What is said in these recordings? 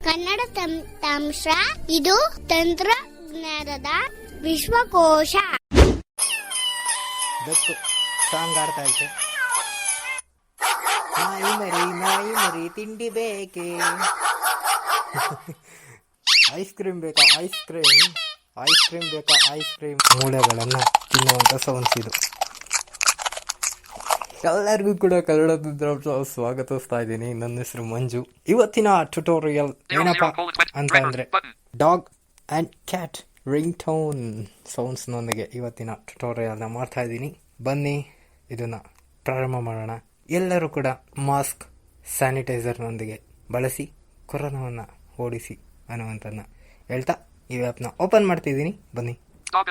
ಕನ್ನಡ ತಂತ್ರಾಂಶ ಇದು ತಂತ್ರಜ್ಞಾನದ ವಿಶ್ವಕೋಶ. ಬೆಕ್ಕು ಸಾಂಗ್ ಆಡ್ತಾ ಐತೆ. ನಾಯಿ ಮರಿ ತಿಂಡಿ ಬೇಕೆ. ಐಸ್ ಕ್ರೀಮ್ ಬೇಕಾ? ಐಸ್ ಕ್ರೀಮ್ ಬೇಕಾ? Ice cream. ಮೂಳೆಗಳನ್ನ ತಿನ್ನುವಂತ ಸೌಂಡ್ಸ್ ಇದು. ಎಲ್ಲರಿಗೂ ಕೂಡ ಕನ್ನಡ ತಂತ್ರಾಂಶ ಸ್ವಾಗತಿಸ್ತಾ ಇದ್ದೀನಿ. ನನ್ನ ಹೆಸರು ಮಂಜು. ಇವತ್ತಿನ ಟ್ಯುಟೋರಿಯಲ್ ಏನಪ್ಪಾ ಅಂತ ಅಂದ್ರೆ dog and cat ringtone sounds ನೊಂದಿಗೆ ಇವತ್ತಿನ ಟ್ಯುಟೋರಿಯಲ್ ನ ಮಾಡ್ತಾ ಇದ್ದೀನಿ. ಬನ್ನಿ ಇದನ್ನ ಪ್ರಾರಂಭ ಮಾಡೋಣ. ಎಲ್ಲರೂ ಕೂಡ ಮಾಸ್ಕ್ ಸ್ಯಾನಿಟೈಸರ್ ನೊಂದಿಗೆ ಬಳಸಿ ಕೊರೋನಾವನ್ನ ಓಡಿಸಿ ಅನ್ನುವಂಥದ್ದನ್ನ ಹೇಳ್ತಾ ಈ ಆ್ಯಪ್ನ ಓಪನ್ ಮಾಡ್ತಿದ್ದೀನಿ. ಬನ್ನಿ. Dog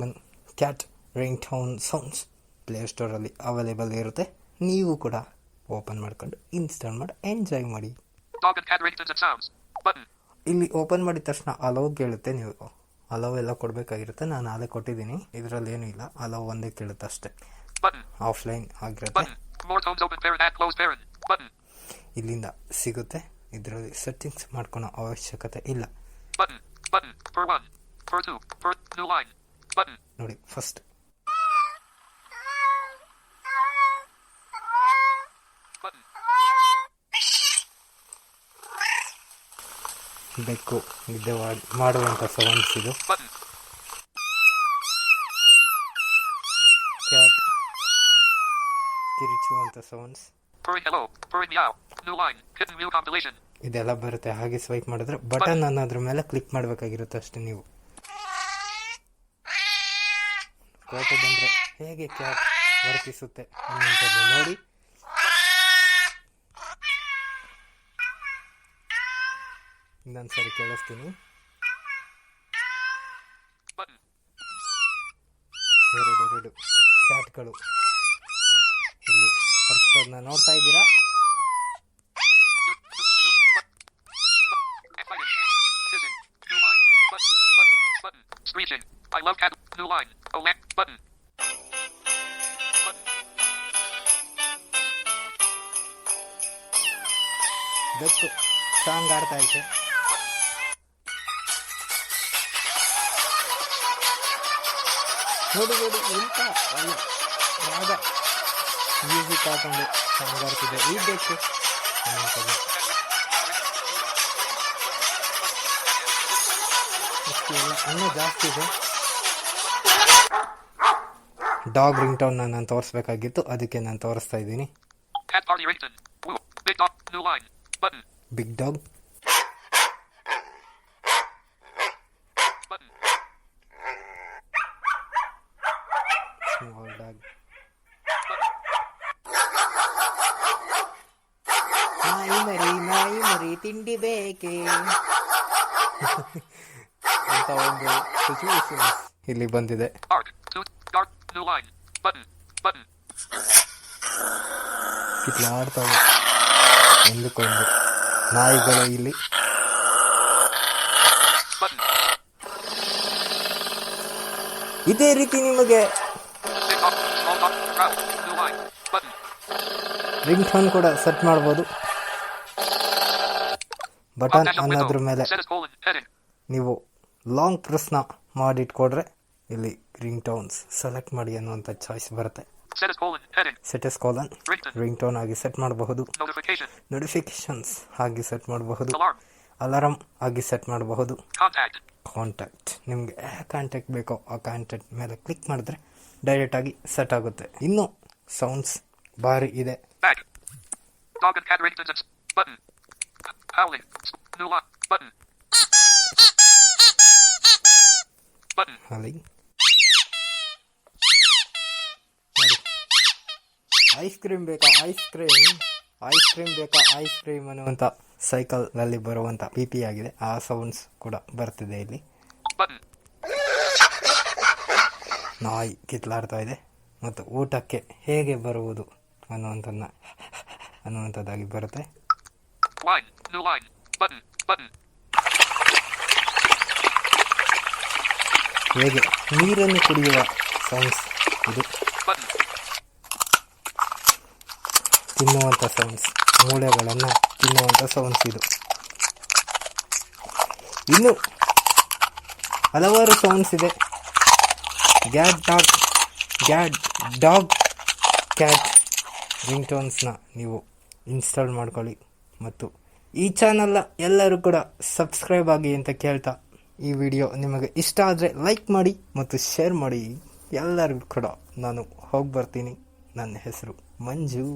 and cat ringtone sounds ಪ್ಲೇಸ್ಟೋರಲ್ಲಿ ಅವೈಲೇಬಲ್ ಇರುತ್ತೆ. ನೀವು ಕೂಡ ಓಪನ್ ಮಾಡ್ಕೊಂಡು ಇನ್ಸ್ಟಾಲ್ ಮಾಡಿ ಎಂಜಾಯ್ ಮಾಡಿ. ಇಲ್ಲಿ ಓಪನ್ ಮಾಡಿದ ತಕ್ಷಣ ಅಲೋ ಕೇಳುತ್ತೆ. ನೀವು ಅಲೋ ಎಲ್ಲ ಕೊಡಬೇಕಾಗಿರುತ್ತೆ. ನಾನು ಅಲ್ಲೇ ಕೊಟ್ಟಿದ್ದೀನಿ. ಇದರಲ್ಲಿ ಏನೂ ಇಲ್ಲ, ಅಲೋ ಒಂದೇ ಕೇಳುತ್ತೆ ಅಷ್ಟೇ. ಆಫ್ಲೈನ್ ಆಗಿರುತ್ತೆ. ಇಲ್ಲಿಂದ ಸಿಗುತ್ತೆ. ಇದರಲ್ಲಿ ಸೆಟ್ಟಿಂಗ್ಸ್ ಮಾಡ್ಕೊಳೋ ಅವಶ್ಯಕತೆ ಇಲ್ಲ. ನೋಡಿ, ಫಸ್ಟ್ ಬೆಕ್ಕು ನಿದ್ದೆ ಮಾಡುವಂಥ ಸೌಂಡ್ಸ್ ಇದು. ಕ್ಯಾಟ್ ಕಿರಿಚುವಂಥ ಸೌಂಡ್ಸ್ ಇದೆಲ್ಲ ಬರುತ್ತೆ. ಹಾಗೆ ಸ್ವೈಪ್ ಮಾಡಿದ್ರೆ ಬಟನ್ ಅನ್ನೋದ್ರ ಮೇಲೆ ಕ್ಲಿಕ್ ಮಾಡಬೇಕಾಗಿರುತ್ತೆ ಅಷ್ಟೇ. ನೀವು ಕೋಪ ಬಂದರೆ ಹೇಗೆ ಕ್ಯಾಟ್ ವರ್ತಿಸುತ್ತೆ ಅನ್ನುವಂಥದ್ದು ನೋಡಿ. ಇನ್ನೊಂದ್ಸರಿ ಕೇಳಿಸ್ತೀನಿ. ಎರಡು ಕ್ಯಾಟ್ಗಳು ಇಲ್ಲಿ ಹರ್ಷೋದನ್ನ ನೋಡ್ತಾ ಇದ್ದೀರಾ. ಬೆಕ್ಕು ಸಾಂಗ್ ಆಡ್ತಾ ಐತೆ. ನೋಡಿ ಎಂತ ರಾಗ ಮ್ಯೂಸಿಕ್ ಹಾಕೊಂಡು ಸಾಂಗ್ ಆಡ್ತಿದೆ ಈ ಬೆಕ್ಕು. ಇನ್ನೂ ಜಾಸ್ತಿ ಇದೆ. ಡಾಗ್ ರಿಂಗ್ ಟೋನ್ ನಾನು ತೋರಿಸ್ಬೇಕಾಗಿತ್ತು, ಅದಕ್ಕೆ ನಾನು ತೋರಿಸ್ತಾ ಇದ್ದೀನಿ. ಬಿಗ್ ಡಾಗ್, ಸ್ಮಾಲ್ ಡಾಗ್, ನಾಯಿ ಮರಿ ತಿಂಡಿ ಬೇಕೆ ಅಂತ ಒಂದು ಸಿಚುವೇಶನ್ ಇಲ್ಲಿ ಬಂದಿದೆ. ಕಿತ್ಲಾಡ್ತಾವೆ ಒಂದಕ್ಕೊಂದು ನಾಯಿಗಳು ಇಲ್ಲಿ. ಇದೇ ರೀತಿ ನಿಮಗೆ ರಿಂಗ್ ಟೋನ್ ಕೂಡ ಸೆಟ್ ಮಾಡ್ಬೋದು. ಬಟನ್ ಅನ್ನೋದ್ರ ಮೇಲೆ ನೀವು ಲಾಂಗ್ ಪ್ರೆಸ್ನ ಮಾಡಿಟ್ಕೊಡ್ರೆ ಇಲ್ಲಿ ರಿಂಗ್ ಟೋನ್ಸ್ ಸೆಲೆಕ್ಟ್ ಮಾಡಿ ಅನ್ನುವಂಥ ಚಾಯ್ಸ್ ಬರುತ್ತೆ. ಸೆಟಸ್ ಕಾಲನ್ ರಿಂಗ್ ಟೋನ್ ಆಗಿ ಸೆಟ್ ಮಾಡಬಹುದು. ನೋಟಿಫಿಕೇಶನ್ಸ್ ಆಗಿ ಸೆಟ್ ಮಾಡಬಹುದು. ಅಲಾರಂ ಆಗಿ ಸೆಟ್ ಮಾಡಬಹುದು. ಕಾಂಟ್ಯಾಕ್ಟ್, ನಿಮ್ಗೆ ಯಾವ ಕಾಂಟ್ಯಾಕ್ಟ್ ಬೇಕೋ ಆ ಕಾಂಟ್ಯಾಕ್ಟ್ ಮೇಲೆ ಕ್ಲಿಕ್ ಮಾಡಿದ್ರೆ ಡೈರೆಕ್ಟ್ ಆಗಿ ಸೆಟ್ ಆಗುತ್ತೆ. ಇನ್ನು ಸೌಂಡ್ಸ್ ಭಾರಿ ಇದೆ. ಐಸ್ ಕ್ರೀಮ್ ಬೇಕಾ? ಐಸ್ ಕ್ರೀಮ್ ಬೇಕಾ? ಐಸ್ ಕ್ರೀಮ್ ಅನ್ನುವಂಥ ಸೈಕಲ್ ನಲ್ಲಿ ಬರುವಂತ ಪಿಪಿ ಆಗಿದೆ. ಆ ಸೌಂಡ್ಸ್ ಕೂಡ ಬರ್ತಿದೆ ಇಲ್ಲಿ. ನಾಯಿ ಕಿತ್ಲಾಡ್ತಾ ಇದೆ ಮತ್ತು ಊಟಕ್ಕೆ ಹೇಗೆ ಬರುವುದು ಅನ್ನುವಂಥದ್ದಾಗಿ ಬರುತ್ತೆ. ಹೇಗೆ ನೀರನ್ನು ಕುಡಿಯುವ ಸೌಂಡ್ಸ್ ಇದು. ತಿನ್ನುವಂಥ ಸೌಂಡ್ಸ್ ಮೂಳೆಗಳನ್ನು ತಿನ್ನುವಂಥ ಸೌಂಡ್ಸ್ ಇದು. ಇನ್ನು ಹಲವಾರು ಸೌಂಡ್ಸ್ ಇದೆ. ಗ್ಯಾಡ್ ಡಾಗ್ ಕ್ಯಾಟ್ ರಿಂಗ್ಟೋನ್ಸ್ನ ನೀವು ಇನ್ಸ್ಟಾಲ್ ಮಾಡ್ಕೊಳ್ಳಿ ಮತ್ತು ಈ ಚಾನಲ್ನ ಎಲ್ಲರೂ ಕೂಡ ಸಬ್ಸ್ಕ್ರೈಬ್ ಆಗಿ ಅಂತ ಕೇಳ್ತಾ, ಈ ವಿಡಿಯೋ ನಿಮಗೆ ಇಷ್ಟ ಆದರೆ ಲೈಕ್ ಮಾಡಿ ಮತ್ತು ಶೇರ್ ಮಾಡಿ. ಎಲ್ಲರಿಗೂ ಕೂಡ ನಾನು ಹೋಗಿ ಬರ್ತೀನಿ. ನನ್ನ ಹೆಸರು ಮಂಜು.